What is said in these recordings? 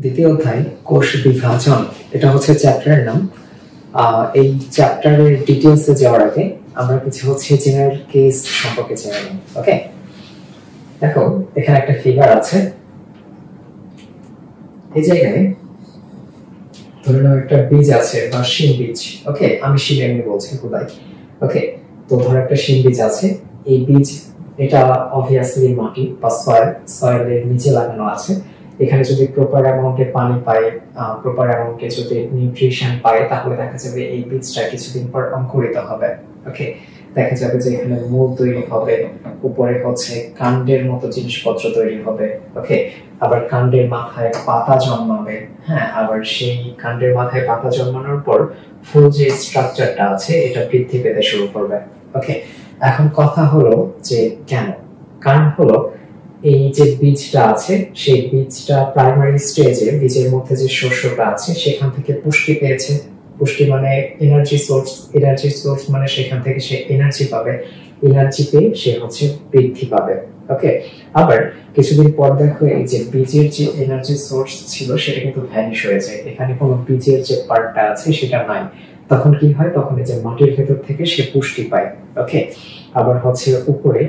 দ্বিতীয় অধ্যায় কোষ বিভাজন, এটা হচ্ছে চ্যাপ্টারের নাম। এই চ্যাপ্টারের ডিটেইলসে যাওয়ার আগে আমরা কিছু হচ্ছে জেনারেল কেস সম্পর্কে জেনে নিই। ওকে, দেখো এখানে একটা ফিগার আছে। এই জায়গায় ধরে নাও একটা বীজ আছে বা শিম বীজ। ওকে, আমি শিম এমনি বলছি খুদাই। ওকে, তো ধর একটা শিম বীজ আছে। এই বীজ এটা অবভিয়াসলি মাটি বা সয়েলের নিচে লাগানো আছে। এখানে যদি প্রপার অ্যামাউন্টে পানি পায়, প্রপার অ্যামাউন্টে যদি নিউট্রিশন পায়, তাহলে দেখা যাবে এই বীজটা কিছুদিন পর অঙ্কুরিত হবে। ওকে, দেখা যাবে যে এখানে মূল তৈরি হবে, উপরে হচ্ছে কাণ্ডের মতো জিনিসপত্র তৈরি হবে। ওকে, আবার কাণ্ডের মাথায় পাতা জন্মাবে। হ্যাঁ, আবার সেই কাণ্ডের মাথায় পাতা জন্মানোর পর ফুল যে স্ট্রাকচারটা আছে এটা বৃদ্ধি পেতে শুরু করবে। ওকে, এখন কথা হলো যে কেন? কারণ হলো এই যে বীজটা আছে, সেই বীজটা প্রাইমারি স্টেজে বীজের মধ্যে যে শস্যটা আছে সেখান থেকে পুষ্টি পেয়েছে। পুষ্টি মানে এনার্জি সোর্স মানে সেখান থেকে সে এনার্জি পাবে। এনার্জি পেয়ে সে হচ্ছে বৃদ্ধি পাবে। ওকে, আবার কিছুদিন পর দেখো এই যে বীজের যে এনার্জি সোর্স ছিল সেটা কিন্তু ভ্যানিশ হয়ে যায়। এখানে কোনো বীজের যে পার্টটা আছে সেটা নাই। তখন কি হয়? তখন এই যে মাটির ভেতর থেকে সে পুষ্টি পায়। ওকে, আবার হচ্ছে উপরে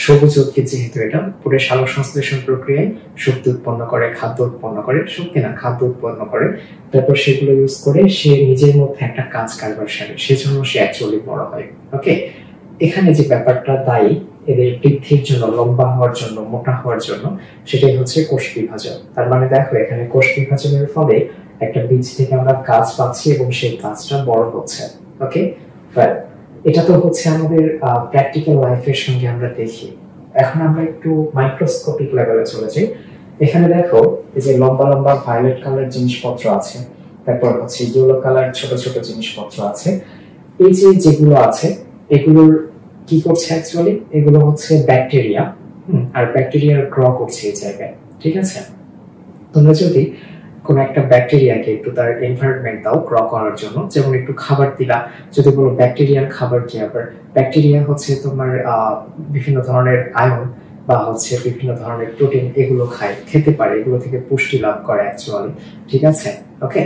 সবুজ উদ্ভিদ, যেহেতু এটা পুরো সালোক সংশ্লেষণ প্রক্রিয়ায় শক্তি উৎপন্ন করে, খাদ্য উৎপন্ন করে, শক্তি না খাদ্য উৎপন্ন করে, তারপর সেগুলো ইউজ করে সে নিজের মধ্যে একটা কাজ কারবার সারে, সেজন্য সে অ্যাকচুয়ালি বড় হয়। ওকে, এখানে যে ব্যাপারটা দায়ী এদের বৃদ্ধির জন্য, লম্বা হওয়ার জন্য, মোটা হওয়ার জন্য, সেটাই হচ্ছে কোষ বিভাজন। তার মানে দেখো এখানে কোষ বিভাজনের ফলে একটা বীজ থেকে আমরা গাছ পাচ্ছি এবং সেই গাছটা বড় হচ্ছে। ওকে, এটা তো হচ্ছে আমাদের প্র্যাকটিক্যাল লাইফের সঙ্গে আমরা দেখি। এখন আমরা একটু মাইক্রোস্কোপিক লেভেলে চলে যাই। এখানে দেখো এই যে লম্বা লম্বা ভায়োলেট কালার জিনিসপত্র আছে, তারপর হচ্ছে ইয়েলো কালার ছোট ছোট জিনিসপত্র আছে। এই যে যেগুলো আছে এগুলোর কি করছে অ্যাকচুয়ালি? এগুলো হচ্ছে ব্যাকটেরিয়া। আর ব্যাকটেরিয়ার গ্র করছে এই জায়গায়। ঠিক আছে, তোমরা যদি কোন একটা ব্যাকটেরিয়াকে একটু তার এনভায়রনমেন্ট দাও গ্র করার জন্য, যেমন একটু খাবার দিলা, যদি বলো ব্যাকটেরিয়ার খাবার কি, আবার ব্যাকটেরিয়া হচ্ছে তোমার বিভিন্ন ধরনের আয়ন বা হচ্ছে বিভিন্ন ধরনের প্রোটিন এগুলো খেতে পারে, এগুলো থেকে পুষ্টি লাভ করে অ্যাকচুয়ালি। ঠিক আছে, ওকে,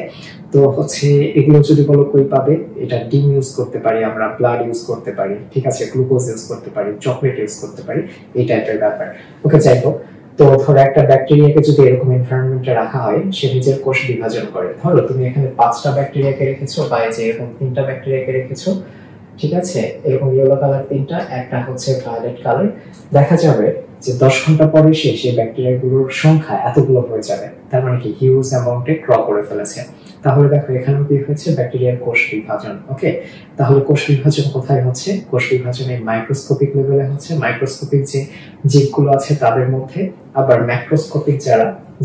তো হচ্ছে এগুলো যদি বলো কই পাবে, এটা ডিম ইউজ করতে পারি আমরা, ব্লাড ইউজ করতে পারি, ঠিক আছে, গ্লুকোজ ইউজ করতে পারি, চকলেট ইউজ করতে পারি, এই টাইপের ব্যাপার। ওকে, যাই হোক, তো ধরো একটা ব্যাকটেরিয়াকে যদি এরকম এনভায়রনমেন্টে রাখা হয়, সে নিজের কোষ বিভাজন করে। ধরো তুমি এখানে 5টা ব্যাকটেরিয়াকে রেখেছো, বা এই যে এরকম 3টা ব্যাকটেরিয়াকে রেখেছো, ঠিক আছে, এরকম ইয়েলো কালার 3টা, একটা হচ্ছে ভায়োলেট কালার। দেখা যাবে যে 10 ঘন্টা পরে সেই ব্যাকটেরিয়াগুলোর সংখ্যা এতগুলো হয়ে যাবে। তার মানে কি হিউজ অ্যামাউন্টে ক্র করে ফেলেছে। তাহলে দেখো এখানে কি হয়েছে? ব্যাকটেরিয়ার কোষ বিভাজন। ওকে, তাহলে কোষ বিভাজন কোথায় হচ্ছে? কোষ বিভাজন এই মাইক্রোস্কোপিক লেভেলে হচ্ছে, মাইক্রোস্কোপিক যে জীবগুলো আছে তাদের মধ্যে, আবার ম্যাক্রোস্কোপিক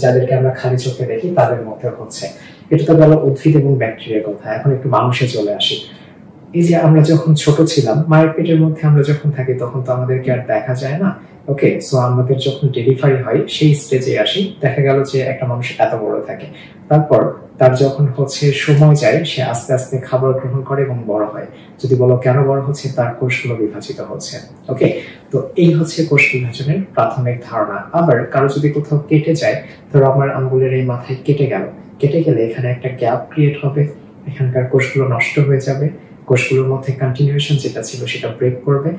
যাদেরকে আমরা খালি চোখে দেখি তাদের মধ্যে হচ্ছে। এটা তো গেল উদ্ভিদ এবং ব্যাকটেরিয়ার কথা। এখন একটু মানুষে চলে আসি। এই যে আমরা যখন ছোট ছিলাম, মায়ের পেটের মধ্যে আমরা যখন থাকি, তখন তো আমাদেরকে আর দেখা যায় না। ওকে, সো আমাদের যখন ডেলিভারি হয় সেই স্টেজে আসি, দেখা গেল যে একটা মানুষ এত বড় থাকে। তারপর তার যখন হচ্ছে সময় যায়, সে আস্তে আস্তে খাবার গ্রহণ করে এবং বড় হয়। যদি বলো কেন বড় হচ্ছে, তার কোষগুলো বিভাজিত হচ্ছে। ওকে, তো এই হচ্ছে কোষ বিভাজনের প্রাথমিক ধারণা। আবার কারো যদি কোথাও কেটে যায়, ধরো আমার আঙ্গুলের এই মাথায় কেটে গেলে এখানে একটা গ্যাপ ক্রিয়েট হবে, এখানকার কোষগুলো নষ্ট হয়ে যাবে, কোষগুলোর মধ্যে কন্টিনিউয়েশন যেটা ছিল সেটা ব্রেক করবে।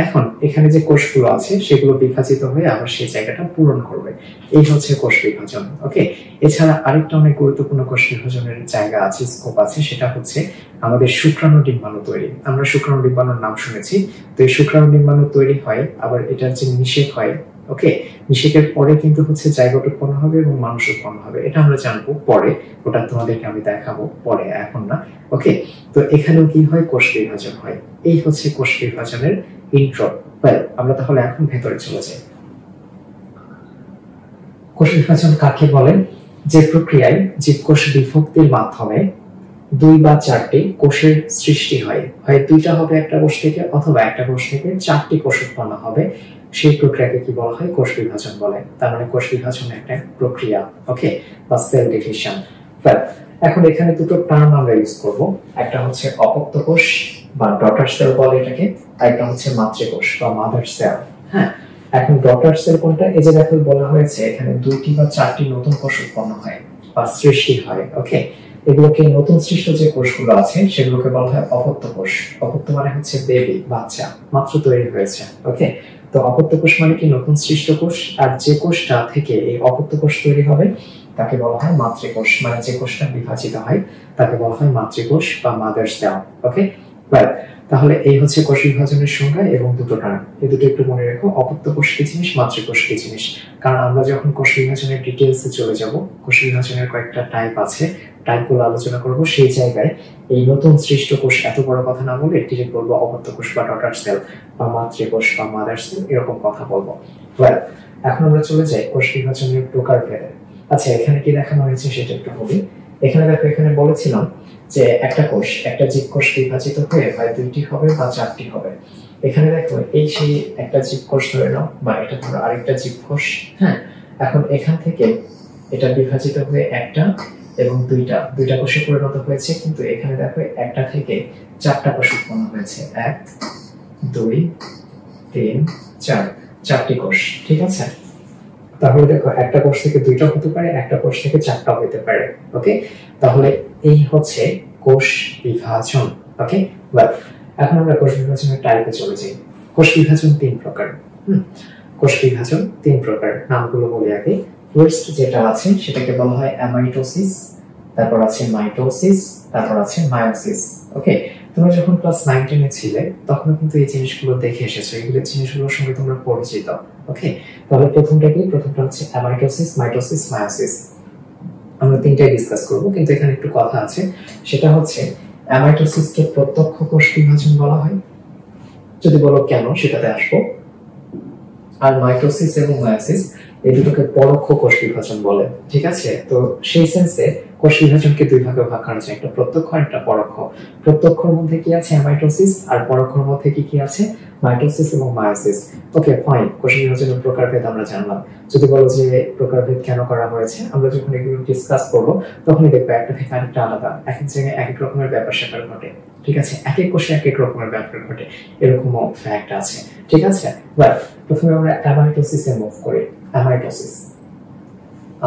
এখন এখানে যে কোষগুলো আছে সেগুলো বিভাজিত হয়ে আবার সেই জায়গাটা পূরণ করবে। এই হচ্ছে কোষ বিভাজন। ওকে, এছাড়া আরেকটা অনেক গুরুত্বপূর্ণ কোষ বিভাজনের জায়গা আছে, স্কোপ আছে, সেটা হচ্ছে আমাদের শুক্রাণু ডিম্বাণু তৈরি। আমরা শুক্রাণু ডিম্বাণুর নাম শুনেছি। তো এই শুক্রাণু ডিম্বাণু তৈরি হয়, আবার এটার যে নিষেক হয়, ওকে, নিষেকের পরে কিন্তু হচ্ছে জাইগোট উৎপন্ন হবে এবং মানুষ উৎপন্ন হবে। এটা আমরা জানবো পরে, ওটা তোমাদেরকে আমি দেখাবো পরে, এখন না। ওকে, তো এখানেও কি হয়? কোষ বিভাজন হয়। এই হচ্ছে কোষ বিভাজনের ইন্ট্রো। আমরা তাহলে এখন ভেতরে চলে যাই। কোষ বিভাজন কাকে বলে? যে প্রক্রিয়ায় জীবকোষ বিভক্তির মাধ্যমে 2 বা 4টি কোষের সৃষ্টি হয়, হয় 2টা হবে একটা কোষ থেকে, অথবা একটা কোষ থেকে 4টি কোষ উৎপন্ন হবে, সেই প্রক্রিয়াকে কি বলা হয়? কোষ বিভাজন বলে। তার মানে কোষ বিভাজন একটা প্রক্রিয়া। ওকে, বা সেল ডিভিশন। এখন এখানে দুটো টার্ম আমরা ইউজ করব। একটা হচ্ছে অপত্য কোষ বা ডটার সেল বলে এটাকে, আর একটা হচ্ছে মাতৃকোষ বা মাদার সেল। হ্যাঁ, এখন ডটার সেল কোনটা? এই যে দেখো বলা হয়েছে এখানে 2টি বা 4টি নতুন কোষ উৎপন্ন হয়। বা সৃষ্টি হয়। ওকে, এগুলোকে নতুন সৃষ্ট যে কোষগুলো আছে সেগুলোকে বলা হয় অপত্য কোষ। অপত্য মানে হচ্ছে বেবি, বাচ্চা, মাত্র তৈরি হয়েছে। ওকে, তো অপত্য কোষ মানে কি নতুন সৃষ্ট কোষ, আর যে কোষটা থেকে এই অপত্য কোষ তৈরি হবে তাকে বলা হয় মাতৃকোষ, মানে যে কোষটা বিভাজিত হয় তাকে বলা হয় মাতৃকোষ বা মাদার সেল। ওকে, তাহলে এই হচ্ছে কোষ বিভাজনের সংজ্ঞা এবং দুটো টার্ম, এই দুটো একটু মনে রেখো, অপত্য কোষ কি জিনিস, মাতৃকোষ কি জিনিস। কারণ আমরা যখন কোষ বিভাজনের ডিটেইলসে চলে যাব, কোষ বিভাজনের কয়েকটা টাইপ আছে, টাইপগুলো আলোচনা করব, সেই জায়গায় এই নতুন সৃষ্ট কোষ এত বড় কথা না বলে ডিরেক্ট বলবো অপত্য কোষ বা ডটার সেল বা মাতৃকোষ বা মাদার সেল, এরকম কথা বলবো। এখন আমরা চলে যাই কোষ বিভাজনের প্রকারভেদে। আচ্ছা, এখানে কি দেখানো হয়েছে সেটা একটু বলি। এখানে দেখো, এখানে বলেছিলাম যে একটা কোষ, একটা জীবকোষ বিভাজিত হয়ে হয় 2টি হবে বা 4টি হবে। এখানে দেখো, এই সেই একটা জীবকোষ ধরে নাও, বা এটা ধরো আরেকটা জীবকোষ। হ্যাঁ, এখন এখান থেকে এটা বিভাজিত হয়ে একটা এবং দুইটা কোষে পরিণত হয়েছে, কিন্তু এখানে দেখো একটা থেকে 4টা কোষ উৎপন্ন হয়েছে, 1 2 3 4, 4টি কোষ। ঠিক আছে, তাহলে দেখো একটা কোষ থেকে 2টা হতে পারে, একটা কোষ থেকে 4টা হতে পারে। ওকে, তাহলে এই হচ্ছে কোষ বিভাজন। ওকে, এখন আমরা কোষ বিভাজনের টাইপে চলে যাই। কোষ বিভাজন 3 প্রকার। কোষ বিভাজন 3 প্রকার, নামগুলো বলি আগে। ফার্স্ট যেটা আছে সেটাকে বলা হয় অ্যামাইটোসিস, তারপর আছে মাইটোসিস, তারপর আছে মায়োসিস। ওকে, তোমরা যখন ক্লাস 9-10 এ ছিলে তখন কিন্তু এই জিনিসগুলো দেখে এসেছো, এগুলো জিনিসগুলোর সঙ্গে তোমরা পরিচিত। ওকে, তাহলে প্রথমটা হচ্ছে অ্যামাইটোসিস, মাইটোসিস, মায়োসিস। আমরা তিনটাই ডিসকাস করব, কিন্তু এখানে একটু কথা আছে, সেটা হচ্ছে অ্যামাইটোসিসকে প্রত্যক্ষ কোষ বিভাজন বলা হয়, যদি বলো কেন সেটাতে আসবো। আর মাইটোসিস এবং মায়োসিস এই দুটোকে পরোক্ষ কোষ বিভাজন বলে। ঠিক আছে, তো সেই সেন্সে কোষ বিভাজনকে দুই ভাগে ভাগ করা যায়, একটা প্রত্যক্ষ আর একটা পরোক্ষ। প্রত্যক্ষর মধ্যে কি আছে, অ্যামাইটোসিস, আর পরোক্ষর মধ্যে কি আছে, মাইটোসিস এবং মায়োসিস। ওকে ফাইন, কোষ বিভাজনের প্রকারভেদ আমরা জানলাম। যদি বলো যে প্রকারভেদ কেন করা হয়েছে, আমরা যখন এগুলো ডিসকাস করব তখনই দেখবো একটা থেকে আরেকটা আলাদা, এক এক জায়গায় এক এক রকমের ব্যাপার স্যাপার ঘটে। ঠিক আছে, এক এক কোষে এক এক রকমের ব্যাপার ঘটে, এরকমও ফ্যাক্ট আছে। ঠিক আছে, প্রথমে আমরা অ্যামাইটোসিসে মুভ করি। অ্যামাইটোসিস,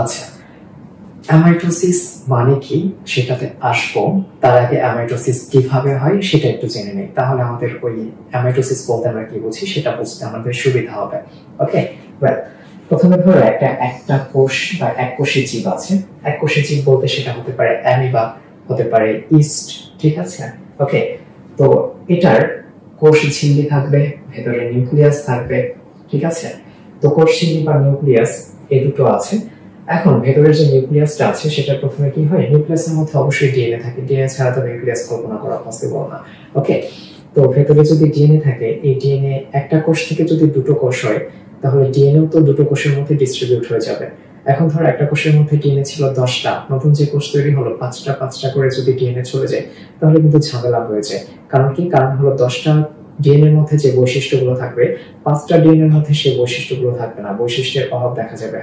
আচ্ছা অ্যামাইটোসিস মানে কি সেটাতে আসবো, তার আগে অ্যামাইটোসিস কিভাবে হয় সেটা একটু জেনে নেই, তাহলে আমাদের ওই অ্যামাইটোসিস বলতে আমরা কি বুঝি সেটা বুঝতে আমাদের সুবিধা হবে। ওকে, প্রথমে ধরো একটা কোষ বা এক কোষী জীব আছে। এক কোষী জীব বলতে সেটা হতে পারে অ্যামিবা, হতে পারে ইস্ট। ঠিক আছে, ওকে, তো এটার কোষ ঝিল্লি থাকবে, ভেতরে নিউক্লিয়াস থাকবে। ঠিক আছে, তো কোষ ঝিল্লি বা নিউক্লিয়াস এই দুটো আছে। এখন ভেতরের যে নিউক্লিয়াসটা আছে সেটা প্রথমে কি হয়, নিউক্লিয়াসের মধ্যে অবশ্যই ডিএনএ থাকে, ডিএনএ ছাড়া তো নিউক্লিয়াস কল্পনা করা পসিবল না। ওকে, তো ভেতরে যদি ডিএনএ থাকে, এই ডিএনএ একটা কোষ থেকে যদি দুটো কোষ হয় তাহলে ডিএনএও তো দুটো কোষের মধ্যে ডিস্ট্রিবিউট হয়ে যাবে। এখন ধর একটা কোষের মধ্যে ডিএনএ ছিল 10টা, নতুন যে কোষ তৈরি হলো 5টা করে যদি ডিএনএ চলে যায় তাহলে কিন্তু ঝামেলা হয়ে যায়। কারণ কি, কারণ হলো 10টা ডিএনএর মধ্যে যে বৈশিষ্ট্যগুলো থাকবে 5টা ডিএনএর মধ্যে সেই বৈশিষ্ট্যগুলো থাকবে না, বৈশিষ্ট্যের অভাব দেখা যাবে,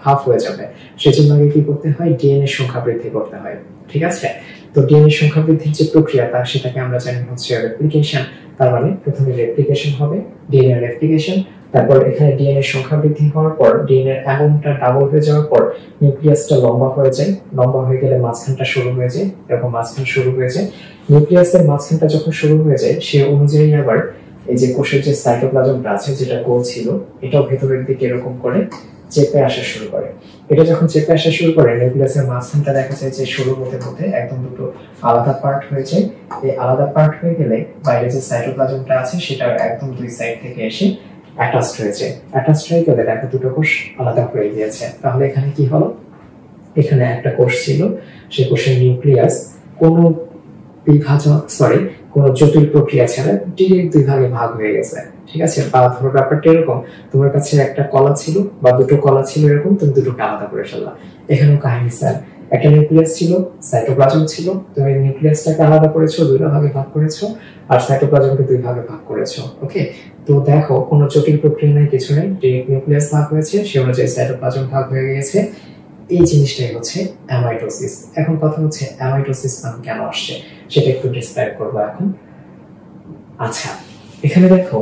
হাফ হয়ে যাবে। সেজন্য আগে কি করতে হয়, ডিএনএ সংখ্যা বৃদ্ধি করতে হয়। ঠিক আছে, তো ডিএনএ সংখ্যা বৃদ্ধির যে প্রক্রিয়া সেটাকে আমরা জানি হচ্ছে রেপ্লিকেশন। তার মানে প্রথমে রেপ্লিকেশন হবে, ডিএনএ রেপ্লিকেশন, তারপর এখানে ডিএনএ সংখ্যা বৃদ্ধি হওয়ার পর ডিএনএ অ্যামাউন্টটা ডাবল হয়ে যাওয়ার পর নিউক্লিয়াসটা লম্বা হয়ে যায়, লম্বা হয়ে গেলে মাঝখানটা শুরু হয়ে যায়, এরকম মাঝখান শুরু হয়ে যায়। নিউক্লিয়াসের মাঝখানটা যখন শুরু হয়ে যায় সে অনুযায়ী আবার এই যে কোষের যে সাইটোপ্লাজমটা আছে যেটা গোল ছিল, এটাও ভেতরের দিকে এরকম করে চেপে আসা শুরু করে। এটা যখন চেপে আসা শুরু করে নিউক্লিয়াসের মাঝখানটা দেখা যায় যে শুরু হতে হতে একদম দুটো আলাদা পার্ট হয়ে যায়। এই আলাদা পার্ট হয়ে গেলে বাইরে যে সাইটোপ্লাজমটা আছে সেটা একদম দুই সাইড থেকে এসে অ্যাটাচড হয়েছে, অ্যাটাচড হয়ে গেলে দেখো দুটো কোষ আলাদা হয়ে গিয়েছে। তাহলে এখানে কি হলো, এখানে একটা কোষ ছিল, সেই কোষের নিউক্লিয়াস কোনো কোনো জটিল প্রক্রিয়া ছাড়া ডিরেক্ট দুই ভাগে ভাগ হয়ে গেছে। ঠিক আছে, বা ধরো ব্যাপারটা এরকম, তোমার কাছে একটা কলা ছিল বা দুটো কলা ছিল, এরকম তুমি দুটোকে আলাদা করে ফেললা। এখানেও কাহিনী স্যার, একটা নিউক্লিয়াস ছিল, সাইটোপ্লাজম ছিল, তুমি নিউক্লিয়াসটাকে আলাদা করেছো, দুটো ভাগে ভাগ করেছো, আর সাইটোপ্লাজমকে দুই ভাগে ভাগ করেছো। ওকে, তো দেখো কোনো জটিল প্রক্রিয়া নেই, কিছু নেই, ডিরেক্ট নিউক্লিয়াস ভাগ হয়েছে, সে অনুযায়ী সাইটোপ্লাজম ভাগ হয়ে গিয়েছে। এই জিনিসটাই হচ্ছে অ্যামাইটোসিস। এখন কথা হচ্ছে অ্যামাইটোসিস নাম কেন আসছে সেটা একটু ডিসক্রাইব করবো এখন। আচ্ছা, এখানে দেখো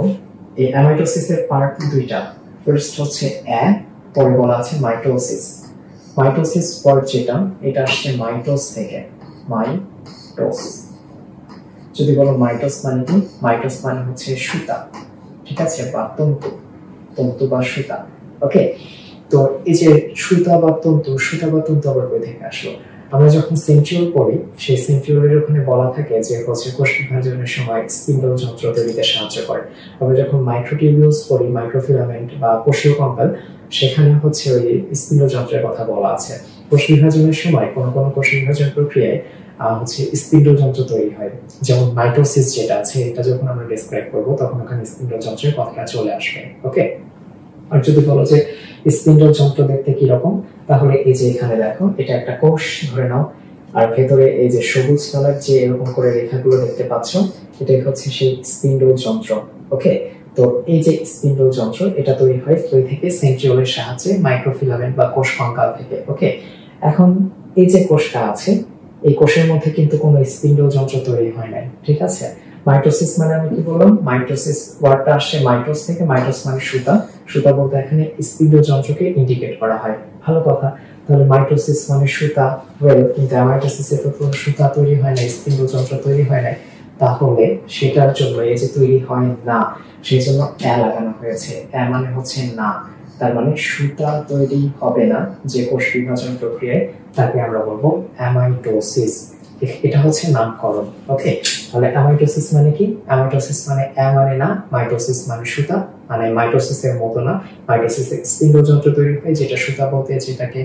এই অ্যামাইটোসিসের পার্ট দুইটা, ফার্স্ট হচ্ছে পরে বলা আছে মাইটোসিস। মাইটোসিস ওয়ার্ড যেটা, এটা আসছে মাইটোস থেকে, মাইটোস। যদি বলো মাইটোস মানে কি, মাইটোস মানে হচ্ছে সুতা, ঠিক আছে, বা তন্তু, তন্তু বা সুতা। ওকে, তো এই যে সুতা বা তন্তু, সুতা বা তন্তু আবার কই থেকে আসলো? আমরা যখন সেন্ট্রিওল পড়ি, সেই সেন্ট্রিওলের ওখানে বলা থাকে যে হচ্ছে কোষ বিভাজনের সময় স্পিন্ডল যন্ত্র তৈরিতে সাহায্য করে। আমরা যখন মাইক্রোটিউবিউলস পড়ি, মাইক্রোফিলামেন্ট বা কোষীয় কঙ্কাল, সেখানে হচ্ছে ওই স্পিন্ডল যন্ত্রের কথা বলা আছে। কোষ বিভাজনের সময় কোন কোন কোষ বিভাজন প্রক্রিয়ায় হচ্ছে স্পিন্ডল যন্ত্র তৈরি হয়, যেমন মাইটোসিস যেটা আছে, এটা যখন আমরা ডেসক্রাইব করব তখন ওখানে স্পিন্ডল যন্ত্রের কথাটা চলে আসবে। ওকে, আর যদি বলো যে স্পিন্ডল যন্ত্র দেখতে কি রকম, তাহলে এই যে এখানে দেখো, এটা একটা কোষ ধরে নাও, আর ভেতরে এই যে সবুজ কালার যে এরকম করে রেখাগুলো দেখতে পাচ্ছ, এটাই হচ্ছে সেই স্পিন্ডল যন্ত্র। ওকে, তো এই যে স্পিন্ডল যন্ত্র, এটা তৈরি হয় ওই থেকে সেন্ট্রিওলের সাহায্যে, মাইক্রোফিলামেন্ট বা কোষ কঙ্কাল থেকে। ওকে, এখন এই যে কোষটা আছে, এই কোষের মধ্যে কিন্তু কোনো স্পিন্ডল যন্ত্র তৈরি হয় নাই, ঠিক আছে। মাইটোসিস মানে আমি কি বললাম, মাইটোসিস ওয়ার্ডটা আসছে মাইটোস থেকে, মাইটোস মানে সুতা, সুতা বলতে এখানে স্পিন্ডল যন্ত্রকে ইন্ডিকেট করা হয়। ভালো কথা, তাহলে মাইটোসিস মানে সুতা, ওয়েল, কিন্তু অ্যামাইটোসিসে তো কোনো সুতা তৈরি হয় না, স্পিন্ডল যন্ত্র তৈরি হয় না, তাহলে সেটার জন্য এই যে তৈরি হয় না, সেই জন্য এ লাগানো হয়েছে। এ মানে হচ্ছে না, তার মানে সুতা তৈরি হবে না যে কোষ বিভাজন প্রক্রিয়ায়, তাকে আমরা বলবো অ্যামাইটোসিস। এটা হচ্ছে নামকরণ। ওকে, তাহলে অ্যামাইটোসিস মানে কি? অ্যামাইটোসিস মানে এ মানে না, মাইটোসিস মানে সুতা, মানে মাইটোসিসের মতো না। মাইটোসিসে স্পিন্ডল যন্ত্র তৈরি হয়, যেটা সুতা বলতে যেটাকে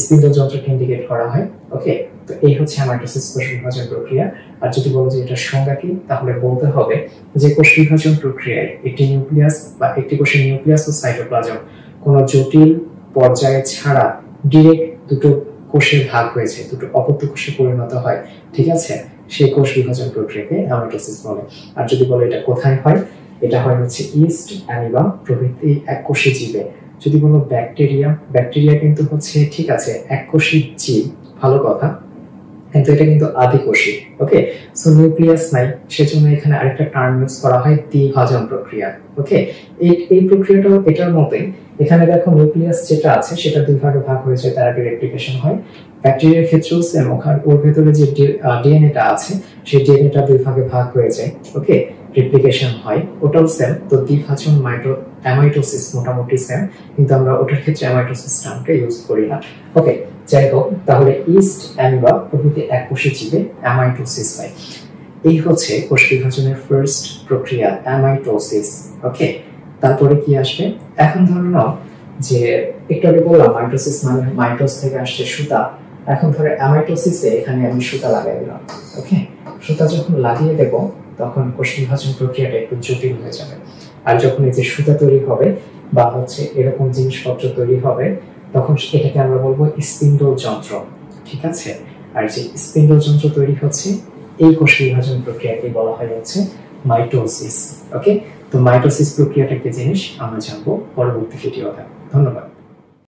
স্পিন্ডল যন্ত্রকে ইন্ডিকেট করা হয়। ওকে, তো এই হচ্ছে অ্যামাইটোসিস কোষ বিভাজন প্রক্রিয়া। আর যদি বলো যে এটা সংজ্ঞা কি, তাহলে বলতে হবে যে কোষ বিভাজন প্রক্রিয়ায় একটি নিউক্লিয়াস বা একটি কোষের নিউক্লিয়াস ও সাইটোপ্লাজম কোন জটিল পর্যায়ে ছাড়া ডিরেক্ট দুটো কোষে ভাগ হয়েছে, দুটো অপত্য কোষে পরিণত হয়, ঠিক আছে, সেই কোষ বিভাজন প্রক্রিয়াকে অ্যামাইটোসিস বলে। আর যদি বলো এটা কোথায় হয়, এটা হয় হচ্ছে ইস্ট, অ্যামিবা প্রভৃতি এককোষী জীবে। যদি কোনো ব্যাকটেরিয়া, ব্যাকটেরিয়া কিন্তু হচ্ছে ঠিক আছে এককোষী জীব, ভালো কথা, কিন্তু এটা কিন্তু আদিকোষী। ওকে, সো নিউক্লিয়াস নাই, সেজন্য এখানে আরেকটা টার্ম ইউজ করা হয় দ্বিভাজন প্রক্রিয়া। ওকে, এই প্রক্রিয়াটাও এটার মতোই। এখানে দেখো নিউক্লিয়াস যেটা আছে সেটা দুই ভাগে ভাগ হয়েছে, তার আগে রেপ্লিকেশন হয়। ব্যাকটেরিয়ার ক্ষেত্রেও সেম, ওখানে ওর ভেতরে যে ডিএনএটা আছে, সেই ডিএনএটা দুই ভাগে ভাগ হয়েছে। ওকে, রেপ্লিকেশন হয়, ওটাও সেম। তো দ্বিভাজন অ্যামাইটোসিস মোটামুটি সেম, কিন্তু আমরা ওটার ক্ষেত্রে অ্যামাইটোসিস নামটা ইউজ করি না। ওকে, যাই হোক, তাহলে ইস্ট, অ্যামিবা প্রভৃতি এককোষী জীবে অ্যামাইটোসিস হয়। এই হচ্ছে কোষ বিভাজনের ফার্স্ট প্রক্রিয়া, অ্যামাইটোসিস। ওকে, তারপরে কি আসবে? এখন ধরে নাও যে একটু আগে বললাম মাইটোসিস মানে মাইটোস থেকে আসছে সুতা। এখন ধরে অ্যামাইটোসিসে এখানে আমি সুতা লাগাই দিলাম। ওকে, সুতা যখন লাগিয়ে দেব তখন কোষ বিভাজন প্রক্রিয়াটা একটু জটিল হয়ে যাবে। আর যখন এই যে সুতা তৈরি হবে বা হচ্ছে এরকম জিনিসপত্র তৈরি হবে, তখন এটাকে আমরা বলবো স্পিন্ডল যন্ত্র, ঠিক আছে। আর যে স্পিন্ডল যন্ত্র তৈরি হচ্ছে, এই কোষ বিভাজন প্রক্রিয়াকে বলা হয় হচ্ছে মাইটোসিস। ওকে, তো মাইটোসিস প্রক্রিয়াটা কি জিনিস আমরা জানবো পরবর্তী ভিডিওতে। ধন্যবাদ।